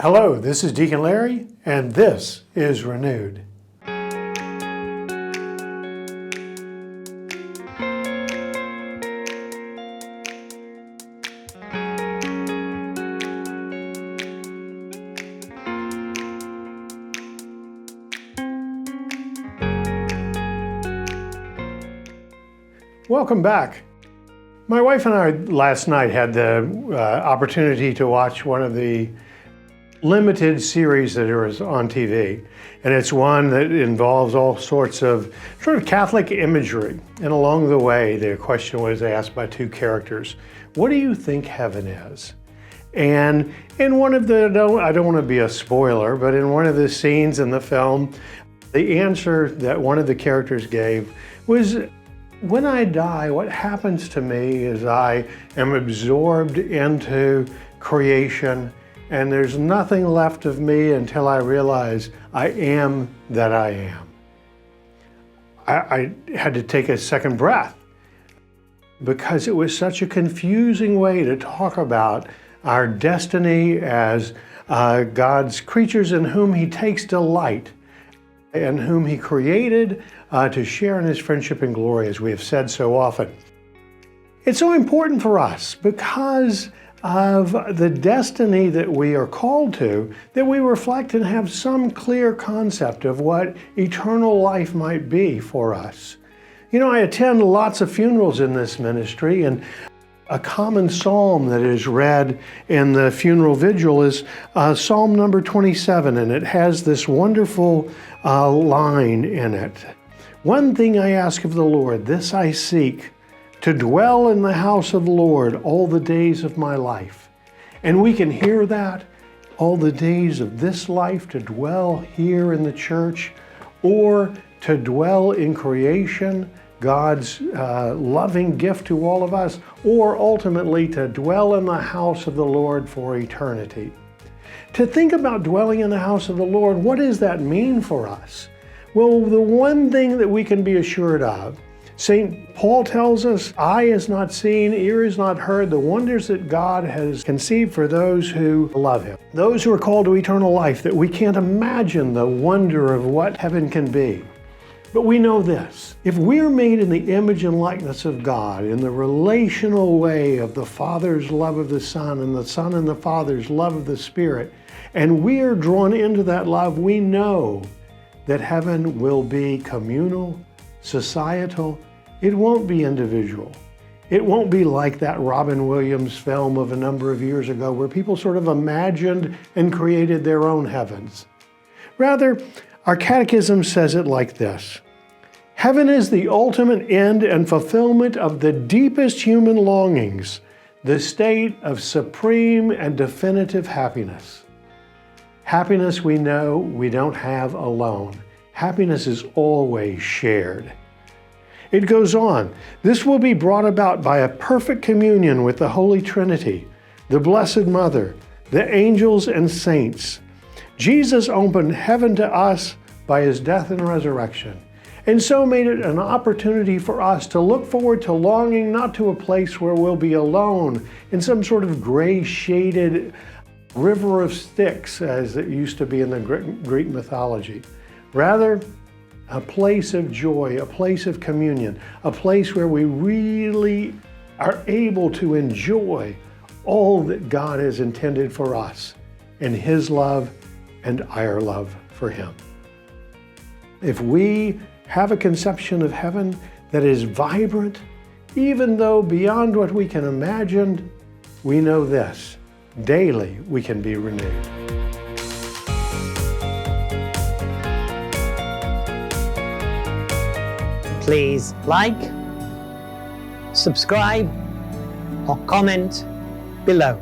Hello, this is Deacon Larry, and this is Renewed. Welcome back. My wife and I last night had the opportunity to watch one of the limited series that is on TV. And it's one that involves all sorts of sort of Catholic imagery. And along the way, the question was asked by two characters, what do you think heaven is? And in one of the, I don't want to be a spoiler, but in one of the scenes in the film, the answer that one of the characters gave was, when I die, what happens to me is I am absorbed into creation, and there's nothing left of me until I realize I am that I am. I had to take a second breath because it was such a confusing way to talk about our destiny as God's creatures in whom He takes delight and whom He created to share in His friendship and glory, as we have said so often. It's so important for us because of the destiny that we are called to, that we reflect and have some clear concept of what eternal life might be for us. You know, I attend lots of funerals in this ministry, and a common psalm that is read in the funeral vigil is Psalm number 27, and it has this wonderful line in it. One thing I ask of the Lord, this I seek, to dwell in the house of the Lord all the days of my life. And we can hear that, all the days of this life, to dwell here in the church, or to dwell in creation, God's loving gift to all of us, or ultimately to dwell in the house of the Lord for eternity. To think about dwelling in the house of the Lord, what does that mean for us? Well, the one thing that we can be assured of, St. Paul tells us, eye is not seen, ear is not heard, the wonders that God has conceived for those who love Him. Those who are called to eternal life, that we can't imagine the wonder of what heaven can be. But we know this, if we're made in the image and likeness of God, in the relational way of the Father's love of the Son and the Father's love of the Spirit, and we are drawn into that love, we know that heaven will be communal, societal. It won't be individual. It won't be like that Robin Williams film of a number of years ago where people sort of imagined and created their own heavens. Rather, our catechism says it like this. Heaven is the ultimate end and fulfillment of the deepest human longings, the state of supreme and definitive happiness. Happiness, we know, we don't have alone. Happiness is always shared. It goes on, this will be brought about by a perfect communion with the Holy Trinity, the Blessed Mother, the angels and saints. Jesus opened heaven to us by His death and resurrection, and so made it an opportunity for us to look forward to longing not to a place where we'll be alone in some sort of gray-shaded river of Styx, as it used to be in the Greek mythology. Rather, a place of joy, a place of communion, a place where we really are able to enjoy all that God has intended for us in His love and our love for Him. If we have a conception of heaven that is vibrant, even though beyond what we can imagine, we know this, daily we can be renewed. Please like, subscribe, or comment below.